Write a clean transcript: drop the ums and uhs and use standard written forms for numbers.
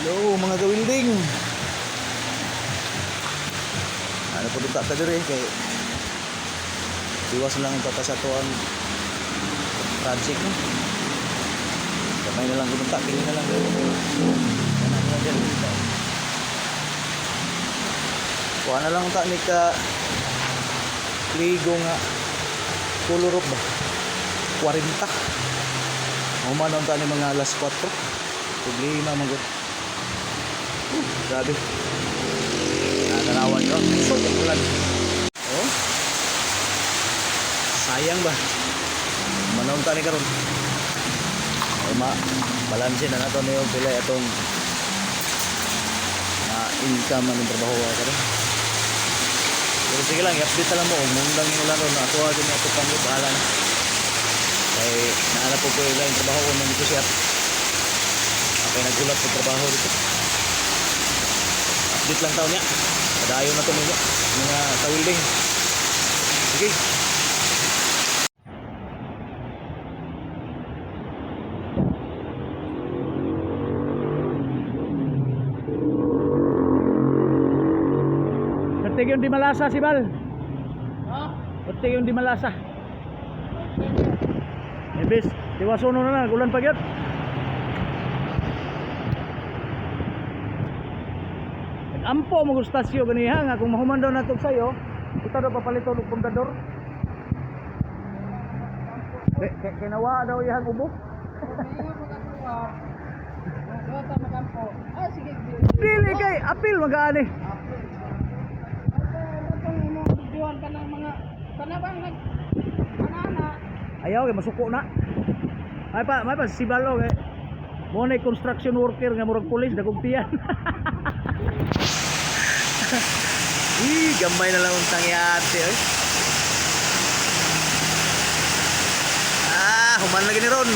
Hello mga kawilding. Ano po dito ka dire kay iwas lang ang papasatuan project no. Kamay na lang pumunta, pili na lang. Ano na dyan. Kuha na lang ta ni ka ligo nga kulurop ba 40 umanon ta ni mga alas 4 problema magot. Grabe nakarawan ko so ulan oh sayang ba manon ta ni karon ay balanse na nato niyo pila itong income ng trabaho karon. Pero sige lang, i-update lang mo. Mundang yung ulan ron. Ako din ako pang bahala na. Kaya naanap po ko yung trabaho ko nung dito siya. Ako yung nagulat sa trabaho dito. Update lang taon niya. Padayo na ito ninyo. Mga kawilding. Sige. Pertig yung di malasa si Bal. Pertig yung di malasa. Ibis, tiwasuno na ulan pagyat. Ampo mo gustasyo ganiha nga kung mahuman daw nato sayo, kita daw papalito og pundador. Kinawa daw iyang ubo. Dili kay apil magaani. Ayaw kay masuko na. May pa si Balo kay mo na construction worker nga murag pulis dagog tiyan. Gamay na lang untang yate oy. Human lagi ni ron.